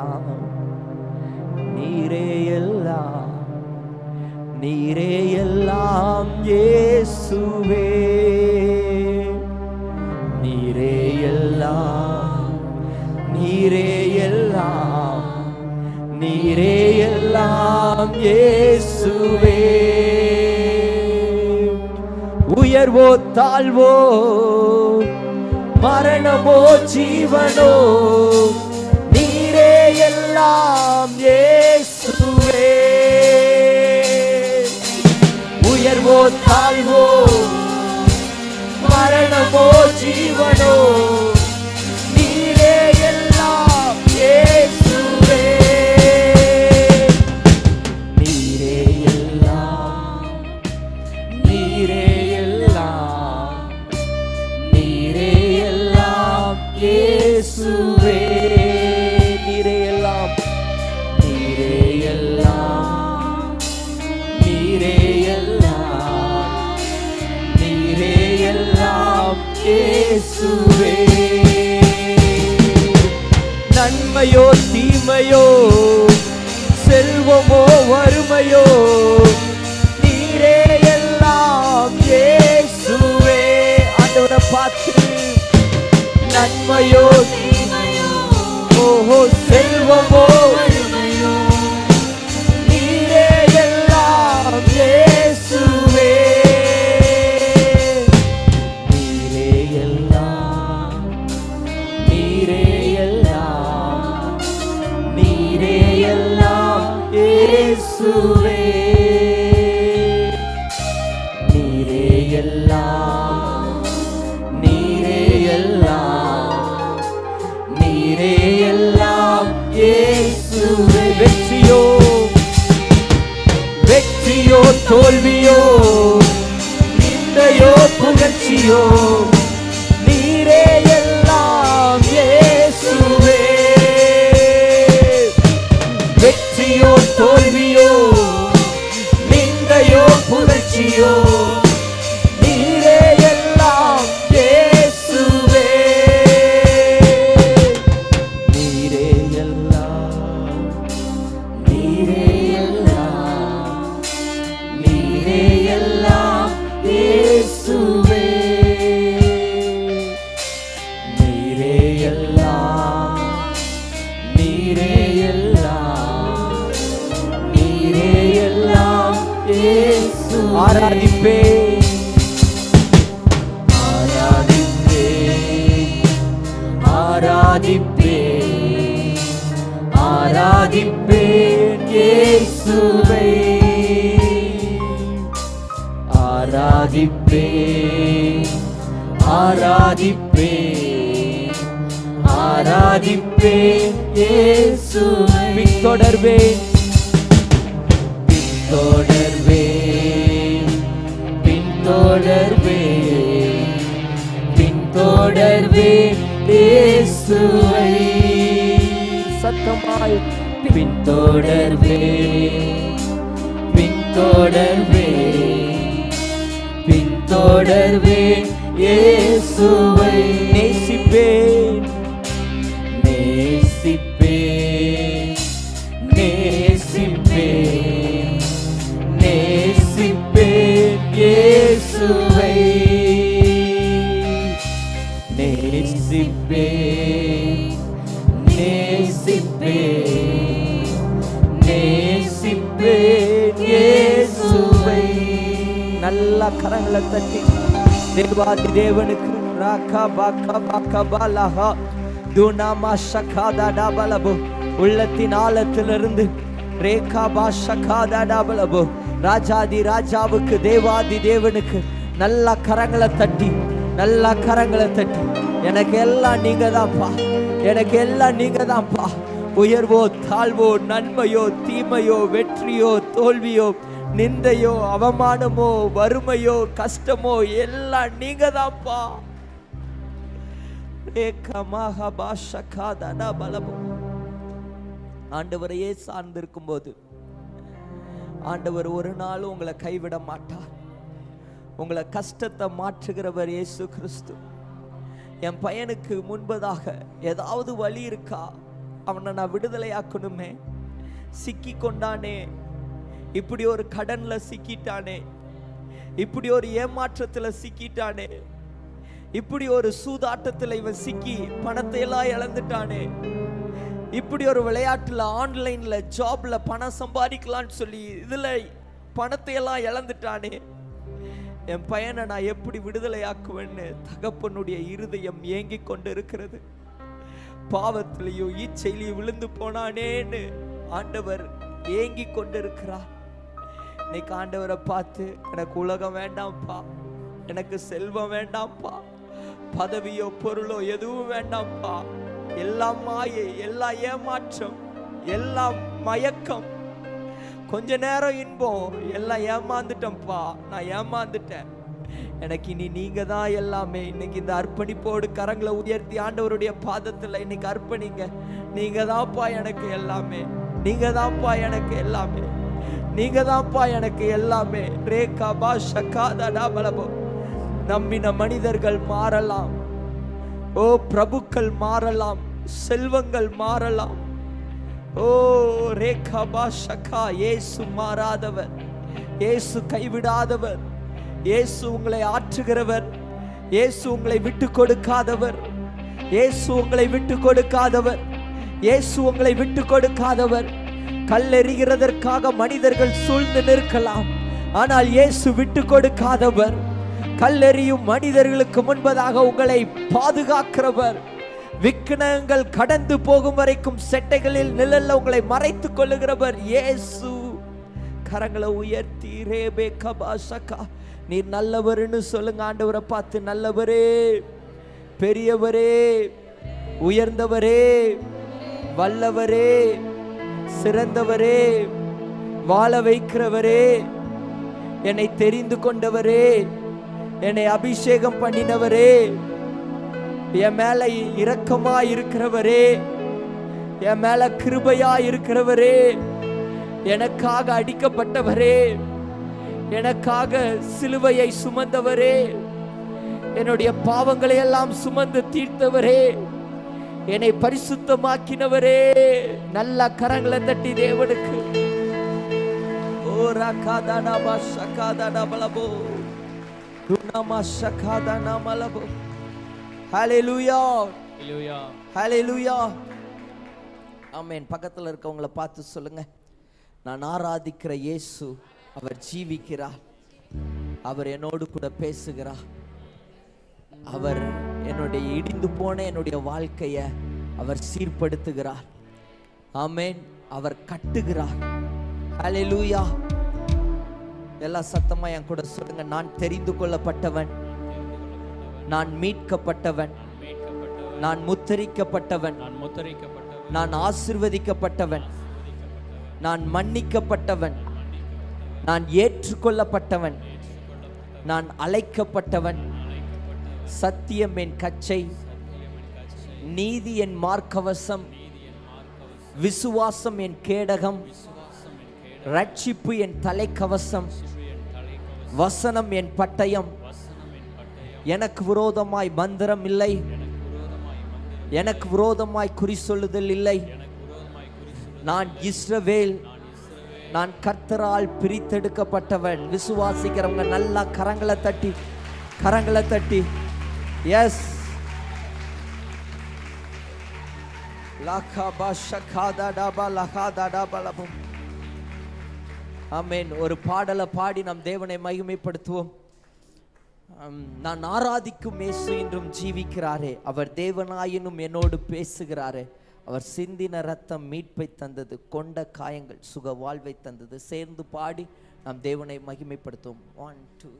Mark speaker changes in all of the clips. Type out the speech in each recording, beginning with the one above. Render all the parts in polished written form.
Speaker 1: எல்லாம், நீரே எல்லாம், நீரே எல்லாம் இயேசுவே. நீரே எல்லாம், நீரே எல்லாம், நீரே எல்லாம் இயேசுவே. உயர்வோ தாழ்வோ, மரணமோ ஜீவனோ, நீரே எல்லாம் இயேசுவே. உயர்வோ தாழ்வோ, மரணமோ ஜீவனோ, நீரே எல்லாம் இயேசுவே. நீரே எல்லாம், நீரே எல்லாம், நீரே எல்லாம் இயேசுவே. நீரே எல்லாம், நீரே எல்லாம், நீரே எல்லாம், நீரே எல்லாம் இயேசுவே. நன்மையோ தீமையோ, செல்வமோ வறுமையோ, நீரே எல்லாம் இயேசுவே. ஆண்டவரை பார்த்து, நன்மையோ தீமையோ, ஓஹோ செல்வமோ வறுமையோ, நீரே எல்லாம் இயேசுவே. நீரே எல்லாம், நீரே எல்லாம், நீரே எல்லாம் இயேசுவே. நீரே எல்லாம், நீரே எல்லாம், நீரே எல்லாம் இயேசுவே. வெற்றியோ வெற்றியோ தோல்வியோ, நிந்தையோ புகழ்ச்சியோ, நீரே எல்லாம் இயேசுவே. வெற்றியோ தோல்வியோ, நிந்தையோ புகழ்ச்சியோ, நீரே எல்லாம் இயேசுவே. நீரே எல்லாம், நீரே எல்லாம், நீரே எல்லாம் இயேசுவே. நீரே எல்லாம், நீரே எல்லாம், நீரே எல்லாம் இயேசுவே. ஆராதிப்பேன், ஆராதிப்பேன், ஆராதிப்பேன், ஆராதிப்பேன் இயேசுவை. ஆராதிப்பேன், ஆராதிப்பேன், ஆராதிப்பேன் இயேசுவை. பின்தொடர்வேன், பின்தொடர்வேன், பின்தொடர்வேன், பின்தொடர்வேன் இயேசுவை. சத்தமாய் பின்தொடர்வேன், பின்தொடர்வேன், பின்தொடர்வேன் இயேசுவை. நேசிப்பேன், நேசிப்பேன், நேசிப்பேன், நேசிப்பேன் இயேசுவை. நேசிப்பேன், நேசிப்பேன், நேசிப்பேன் இயேசுவை. நல்ல கரங்களை தட்டி தேவாதி தேவனுக்கு ராகா பாகா பாகா பாலஹா துனாமா ஷகாதா டாபலபு உள்ளத்தின் ஆழத்திலிருந்து ரேகா பாஷகாதா டாபலபு ராஜாதி ராஜாவுக்கு தேவாதி தேவனுக்கு நல்ல கரங்களை தட்டி, நல்ல கரங்களை தட்டி, எனக்கு எல்லாம் நீங்க தான்ப்பா, எனக்கு எல்லாம் நீங்க தான்ப்பா. உயர்வோ தாழ்வோ, நன்மையோ தீமையோ, வெற்றியோ தோல்வியோ, நிந்தையோ அவமானமோ வறுமையோ கஷ்டமோ, எல்லாம் நீங்க தான்ப்பா. ஆண்டவரையே சார்ந்திருக்கும் போது ஆண்டவர் ஒரு நாளும் உங்களை கைவிட மாட்டார். உங்களை கஷ்டத்தை மாற்றுகிறவர் இயேசு கிறிஸ்து. என் பையனுக்கு முன்பதாக ஏதாவது வழி இருக்கா, அவனை நான் விடுதலையாக்கணுமே. சிக்கி கொண்டானே, இப்படி ஒரு கடன்ல சிக்கிட்டானே, இப்படி ஒரு ஏமாற்றத்துல சிக்கிட்டானே, இப்படி ஒரு சூதாட்டத்துல இவன் சிக்கி பணத்தை எல்லாம் இழந்துட்டானே, இப்படி ஒரு விளையாட்டுல ஆன்லைன்ல ஜாப்ல பணம் சம்பாதிக்கலான்னு சொல்லி இதுல பணத்தை எல்லாம் இழந்துட்டானே, என் பையனை நான் எப்படி விடுதலையாக்குவேன்னு தகப்பனுடைய இருதயம் ஏங்கி கொண்டு இருக்கிறது. பாவத்திலேயோ ஈச்சையிலேயோ விழுந்து போனானேன்னு ஆண்டவர் ஏங்கி கொண்டு இருக்கிறார். இன்னைக்கு ஆண்டவரை பார்த்து, எனக்கு உலகம் வேண்டாம்ப்பா, எனக்கு செல்வம் வேண்டாம்ப்பா, பதவியோ பொருளோ எதுவும் வேண்டாம்ப்பா, எல்லாம் மாயை, எல்லாம் ஏமாற்றம், எல்லாம் மயக்கம், கொஞ்ச நேரம் இன்பம், எல்லாம் ஏமாந்துட்டேன்ப்பா, நான் ஏமாந்துட்டேன், எனக்கு இனி நீங்க தான் எல்லாமே. இன்னைக்கு இந்த அர்ப்பணிப்போடு கரங்களை உயர்த்தி ஆண்டவருடைய பாதத்துல இன்னைக்கு அர்ப்பணிங்க. நீங்க தான்ப்பா எனக்கு எல்லாமே, நீங்க தான்ப்பா எனக்கு எல்லாமே, நீங்க தான்ப்பா எனக்கு எல்லாமே. ரேகா பாஷா காதா பலபோ. நம்பின மனிதர்கள் மாறலாம், ஓ பிரபுக்கள் மாறலாம், செல்வங்கள் மாறலாம், ஓ ரேகா பாஷா. இயேசு மாறாதவர், இயேசு கைவிடாதவர், இயேசு உங்களை ஆற்றுகிறவர், இயேசு உங்களை விட்டு கொடுக்காதவர், இயேசு உங்களை விட்டு கொடுக்காதவர், இயேசு உங்களை விட்டு கொடுக்காதவர். கல்லெறிகிறதற்காக மனிதர்கள் சூழ்ந்து நிற்கலாம், ஆனால் இயேசு விட்டு கொடுக்காதவர். கல்லெறியும் மனிதர்களுக்கு முன்பதாக உங்களை பாதுகாக்கிறவர். விக்னங்கள் கடந்து போகும் வரைக்கும் செட்டைகளில் நிழல்ல உங்களை மறைத்துக் கொள்ளுகிறவர் இயேசு. கரங்களை உயர்த்தி ரேபே கபாசகா, நீர் நல்லவர்னு சொல்லுங்க. ஆண்டவரை பார்த்து, நல்லவரே, பெரியவரே, உயர்ந்தவரே, வல்லவரே, சிறந்தவரே, வாழ வைக்கிறவரே, என்னை தெரிந்து கொண்டவரே, என்னை அபிஷேகம் பண்ணினவரே, என் மேல இரக்கமா இருக்கிறவரே, என் மேல கிருபையா இருக்கிறவரே, எனக்காக அடிக்கப்பட்டவரே, எனக்காக சிலுவையை சுமந்தவரே, என்னுடைய பாவங்களை எல்லாம் சுமந்து தீர்த்தவரே, என்னை பரிசுத்தமாக்கினவரே. நல்ல கரங்களை தட்டி தேவனுக்கு ஓ ரகாதானா ஷகாதானா பலபோ துனமா ஷகாதானா மலபோ. ஹல்லேலூயா, ஹல்லேலூயா, ஹல்லேலூயா, ஆமென். பக்கத்துல இருக்கவங்கள பார்த்து சொல்லுங்க, நான் ஆராதிக்கிற இயேசு அவர் ஜீவிக்கிறார், அவர் என்னோடு கூட பேசுகிறார், அவர் என்னுடைய இடிந்து போன என்னுடைய வாழ்க்கைய அவர் சீர்படுத்துகிறார். ஆமென். அவர் கட்டுகிறார். ஹல்லேலூயா. எல்லாம் சத்தமா என் கூட சொல்லுங்க, நான் தெரிந்து கொள்ளப்பட்டவன், நான் மீட்கப்பட்டவன், நான் முத்திரிக்கப்பட்டவன், நான் ஆசீர்வதிக்கப்பட்டவன், நான் மன்னிக்கப்பட்டவன், நான் ஏற்றுக்கொள்ளப்பட்டவன், நான் அழைக்கப்பட்டவன், சத்தியம் என் கச்சை, நீதி என் மார்க்கவசம், விசுவாசம் என் கேடகம், ரட்சிப்பு என் தலைக்கவசம், வசனம் என் பட்டயம், எனக்கு விரோதமாய் மந்திரம் இல்லை, எனக்கு விரோதமாய் குறி சொல்லுதல் இல்லை, நான் இஸ்ரவேல், நான் கர்த்தரால் பிரித்தெடுக்கப்பட்டவன். விசுவாசிக்கிறவங்க நல்லா கரங்களை தட்டி, கரங்களை தட்டி, எஸ். ஆமென். ஒரு பாடலை பாடி நம் தேவனை மகிமைப்படுத்துவோம். நான் ஆராதிக்கும் இயேசு இன்றும் ஜீவிக்கிறாரே, அவர் தேவனாயினும் என்னோடு பேசுகிறாரே, அவர் சிந்தின ரத்தம் மீட்பை தந்தது, கொண்ட காயங்கள் சுக வாழ்வை தந்தது. சேர்ந்து பாடி நாம் தேவனை மகிமைப்படுத்துவோம். 1 2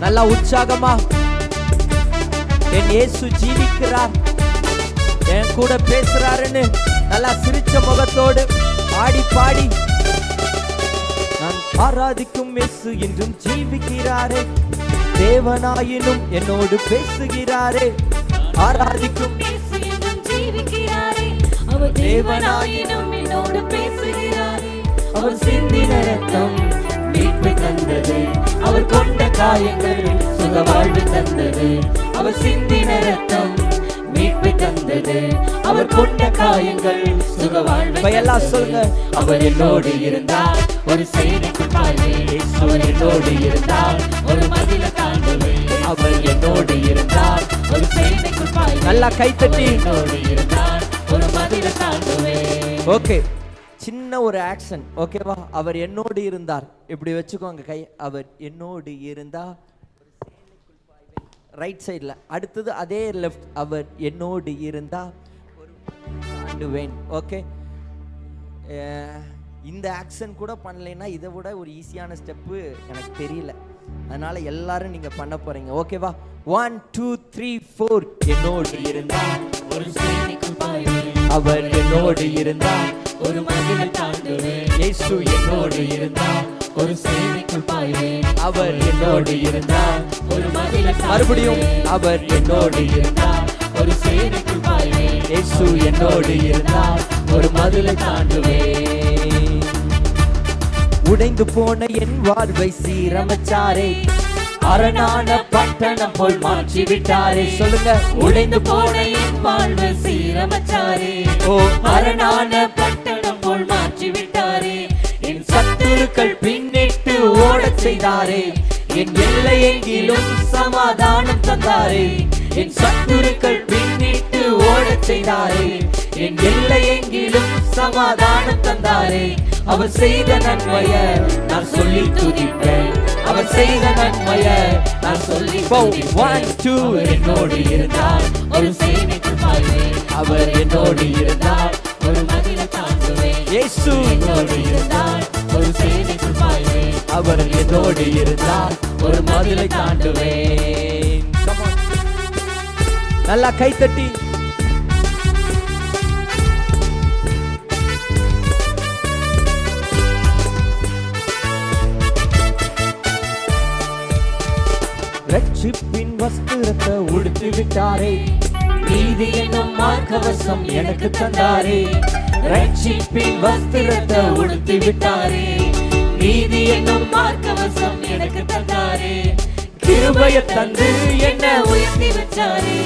Speaker 1: நல்லா உற்சாகமா, என் இயேசு ஜீவிக்கிறார், என் கூட பேசுறாருன்னு நல்லா சிரிச்ச முகத்தோடு ஆடி பாடி, நான் ஆராதிக்கும் இயேசு என்றும் ஜீவிக்கிறாரே, தேவனாயினும் என்னோடு பேசுகிறாரே, ஆராதிக்கும் இயேசு என்றும் ஜீவிக்கிறாரே, அவர் தேவனாயினும் என்னோடு பேசுகிறாரே, அவர் சிந்தின ரத்தம் மீட்பை தந்தது. அவர் கொண்ட காயங்கள் சுக வாழ்வு தந்தது. அவர் சிந்தின ரத்தம் மீட்பை தந்தது. அவர் கொண்ட காயங்கள் சுக வாழ்வு. எல்லாம் சொல்லுங்க. அவர் என்னோடு இருந்தார் ஒரு சேனைக்குள் பாய்வேன். அவர் என்னோடு இருந்தார் ஒரு மதிலை தாண்டுவேன். அவர் என்னோடு இருந்தார் ஒரு சேனைக்குள் பாய்வேன். நல்லா கைத்தட்டி. என்னோடு இருந்தார் ஒரு மதிலை தாண்டுவேன். ஓகே, சின்ன ஒரு ஆக்ஷன், ஓகேவா? அவர் என்னோடு இருந்தார், இப்படி வச்சுக்கோங்க கை. அவர் என்னோடு இருந்தார் ரைட் சைடில். அடுத்தது அதே லெஃப்ட். அவர் என்னோடு இருந்தா ஒரு தாண்டுவேன். ஓகே, இந்த ஆக்ஷன் கூட பண்ணலைன்னா இதை விட ஒரு ஈஸியான ஸ்டெப்பு எனக்கு தெரியல. அதனால எல்லாரும் நீங்க பண்ண போறீங்க, ஓகேவா? 1 2 3 4. என்னோடு இருந்தார் ஒரு சேனைக்குள் பாய்வேன். அவர் என்னோடு இருந்தார் ஒரு மதிலை தாண்டுவேன். இயேசு என்னோடு இருந்தார் ஒரு சேனைக்குள் பாய்வேன். அவர் என்னோடு இருந்தார் ஒரு மதிலை. மறுபடியும் அவர் என்னோடு இருந்தார் ஒரு சேனைக்குள் பாய்வேன். இயேசு என்னோடு இருந்தார் ஒரு மதிலை தாண்டுவேன். உடைந்து போன என் வாழ்வை சீரமைச்சாரே, அரணான பட்டணம் போல் மாற்றி விட்டாரே. சொல்லுங்க. உடைந்து போன என் வாழ்வை சீரமைச்சாரே, ஓ அரணான பட்டணம் போல் மாற்றி விட்டாரே. என் சத்துருக்கள் பின்னிட்டு ஓடச் செய்தாரே, என் எல்லை எங்கிலும் சமாதானம் தந்தாரே. என் சத்துருக்கள் பின்னிட்டு ஓடச் செய்தாரே, என் எல்லை எங்கிலும் சமாதானம் தந்தாரே. அவர் செய்த நன்மைய நான் சொல்லி துதிப்பேன். அவர் செய்த நன்மைய நான் சொல்லி துதிப்பேன். 1 2. அவர் என்னோடு இருந்தார் ஒரு சேனைக்குள் பாய்வேன். அவர் என்னோடு இருந்தார் ஒரு மதிலை தாண்டுவேன். இயேசு என்னோடு இருந்தார் ஒரு சேனைக்குள் பாய்வேன். அவர் என்னோடு இருந்தார் ஒரு மதிலை தாண்டுவேன். நல்லா கைத்தட்டி. ரட்சிப்பின் வஸ்திரத்தை உடுத்தி விட்டாரே, நீதி என்னும் மார்க்கவசம் எனக்கு தந்தாரே. ரட்சிப்பின் வஸ்திரத்தை உடுத்தி விட்டாரே, நீதி என்னும் மார்க்கவசம் எனக்கு தந்தாரே. கிருபையை தந்து என்ன உயர்த்தி வச்சாரே,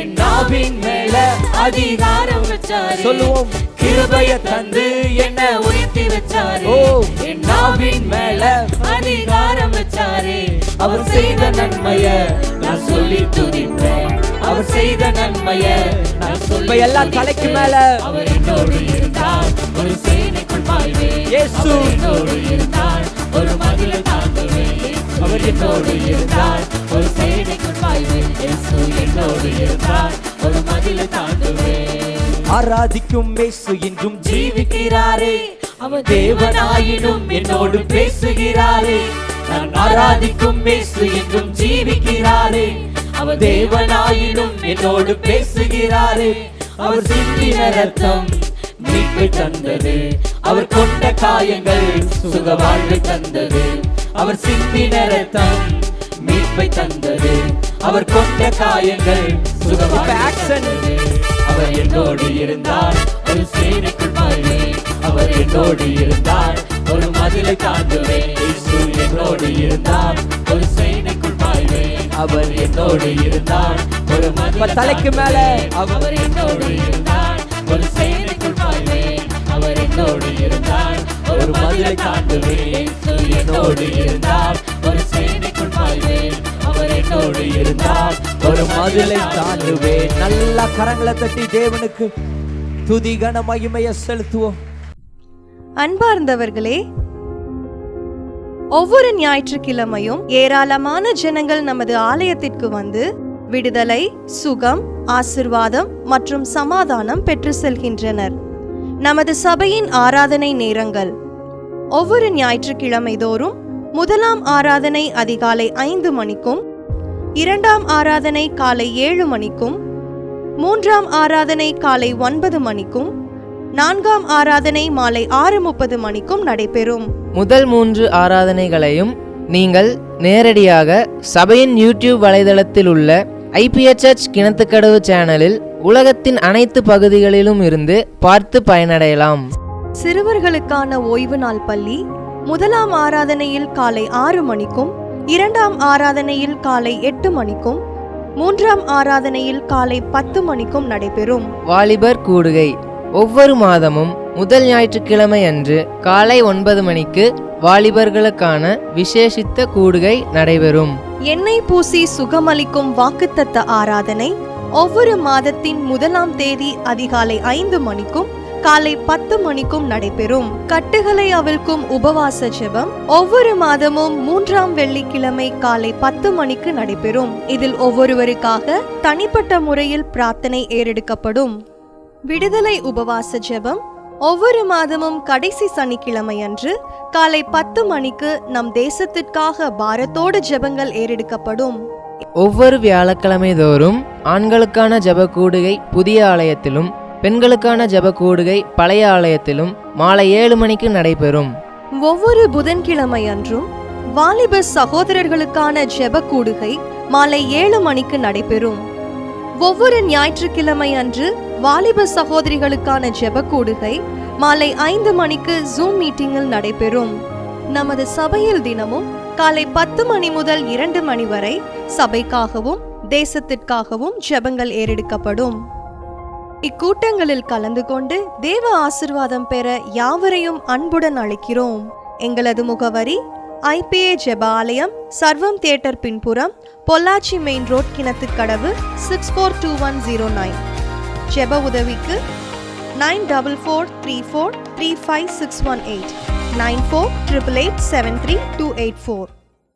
Speaker 1: என் நாவின் மேல அதிகாரம் வச்சாரே. சொல்லுவோம். கிருபையை தந்து என்ன உயர்த்தி வச்சாரே, ஓ என் நாவின் மேல அதிகாரம் வச்சாரே. அவர் செய்த நன்மைய நான் சொல்லி துதிப்பேன். அவர் செய்த நன்மைய நான் சொல்லி. எல்லாம் தலைக்கு மேல. அவர் என்னோடு இருந்தார் ஒரு சேனைக்குள் பாய்வேன். இயேசு என்னோடு இருந்தார் ஒரு மதிலை தாண்டுவேன். அவர் என்னோடு இருந்தார் ஒரு சேனைக்குள் பாய்வேன். இயேசு என்னோடு இருந்தார் ஒரு மதிலை தாண்டுவேன். ஆராதிக்கும் இயேசு இன்றும் ஜீவிக்கிறாரே, அவர் தேவனாயினும் என்னோடு பேசுகிறாரே. நான் ஆராதிக்கும் இயேசு என்றும் ஜீவிக்கிறாரே, அவர் தேவனாயினும் என்னோடு பேசுகிறாரே. அவர் சிந்தின ரத்தம் மீட்பை தந்தது. அவர் கொண்ட காயங்கள் சுக வாழ்வை தந்தது. அவர் சிந்தின ரத்தம் மீட்பை தந்தது. அவர் கொண்ட காயங்கள் சுக வாழ்வை தந்தது. அவர் என்னோடு இருந்தார் ஒரு சேனைக்குள் பாய்வேன். அவர் என்னோடு இருந்தார் ஒரு மதிலை தாண்டுவேன். இயேசு என்னோடு இருந்தார் ஒரு சேனைக்குள் பாய்வேன். அவர் என்னோடு இருந்தார் ஒரு மதிலை. தலைக்கு மேல. அவர் என்னோடு இருந்தார் ஒரு சேனைக்குள் பாய்வேன். அவர் என்னோடு இருந்தார் ஒரு மதிலை தாண்டுவேன். இயேசு என்னோடு இருந்தார் ஒரு சேனைக்குள் பாய்வேன். அவர் என்னோடு இருந்தார் ஒரு மதிலை தாண்டுவேன். நல்லா கரங்களை தட்டி தேவனுக்கு துதி கன மகிமையை செலுத்துவோம்.
Speaker 2: அன்பார்ந்தவர்களே, ஒவ்வொரு ஞாயிற்றுக்கிழமையும் ஏராளமான ஜனங்கள் நமது ஆலயத்திற்கு வந்து விடுதலை, சுகம், ஆசிர்வாதம் மற்றும் சமாதானம் பெற்று செல்கின்றனர். நமது சபையின் ஆராதனை நேரங்கள்: ஒவ்வொரு ஞாயிற்றுக்கிழமை தோறும் முதலாம் ஆராதனை அதிகாலை 5 மணிக்கும், 2ஆம் ஆராதனை காலை 7 மணிக்கும், 3ஆம் ஆராதனை காலை 9 மணிக்கும், 4ஆம் ஆராதனை மாலை 6:30 மணிக்கும் நடைபெறும்.
Speaker 3: முதல் 3 ஆராதனைகளையும் நீங்கள் நேரடியாக சபையின் யூடியூப் வலைதளத்தில் உள்ள IPHH கிணத்துக்கடவு சேனலில் உலகத்தின் அனைத்து பகுதிகளிலும் இருந்து பார்த்து பயனடையலாம்.
Speaker 2: சிறுவர்களுக்கான ஓய்வு நாள் பள்ளி முதலாம் ஆராதனையில் காலை 6 மணிக்கும், இரண்டாம் ஆராதனையில் காலை 8 மணிக்கும், மூன்றாம் ஆராதனையில் காலை 10 மணிக்கும் நடைபெறும்.
Speaker 3: வாலிபர் கூடுகை ஒவ்வொரு மாதமும் முதல் ஞாயிற்றுக்கிழமை அன்று காலை 9 மணிக்கு வாலிபர்களுக்கான விசேஷித்த கூடுகை நடைபெறும்.
Speaker 2: எண்ணெய் பூசி சுகமளிக்கும் வாக்குத்தத்த ஆராதனை ஒவ்வொரு மாதத்தின் 1ஆம் தேதி அதிகாலை 5 மணிக்கும் காலை 10 மணிக்கும் நடைபெறும். கட்டுகளை அவிழ்க்கும் உபவாச ஜெபம் ஒவ்வொரு மாதமும் 3ஆம் வெள்ளிக்கிழமை காலை 10 மணிக்கு நடைபெறும். இதில் ஒவ்வொருவருக்காக தனிப்பட்ட முறையில் பிரார்த்தனை ஏறெடுக்கப்படும். விடுதலை உபவாச ஜெபம் ஒவ்வொரு மாதமும் கடைசி சனிக்கிழமை அன்று காலை 10 மணிக்கு நம் தேசத்திற்காக பாரத்தோடு ஜெபங்கள் ஏறெடுக்கப்படும்.
Speaker 3: ஒவ்வொரு வியாழக்கிழமை தோறும் ஆண்களுக்கான ஜெப கூடுகை புதிய ஆலயத்திலும், பெண்களுக்கான ஜெப கூடுகை பழைய ஆலயத்திலும் மாலை 7 மணிக்கு நடைபெறும்.
Speaker 2: ஒவ்வொரு புதன்கிழமை அன்றும் வாலிப சகோதரர்களுக்கான ஜெப கூடுகை மாலை 7 மணிக்கு நடைபெறும். ஒவ்வொரு ஞாயிற்றுக்கிழமை அன்று வாலிப சகோதரிகளுக்கான ஜெப கூடுகை மாலை 5 மணிக்கு ஜூம் மீட்டிங்கில் நடைபெறும். நமது சபையில் தினமும் காலை 10 மணி முதல் 2 மணி வரை சபைக்காகவும் தேசத்திற்காகவும் ஜெபங்கள் ஏறெடுக்கப்படும். இக்கூட்டங்களில் கலந்து கொண்டு தேவ ஆசீர்வாதம் பெற யாவரையும் அன்புடன் அழைக்கிறோம். எங்களது முகவரி IPA ஜெப ஆலயம், சர்வம் தியேட்டர் பின்புறம், பொள்ளாச்சி மெயின் ரோட், கிணத்துக்கடவு 642109. ஜெப உதவிக்கு 9443435618 9488873284.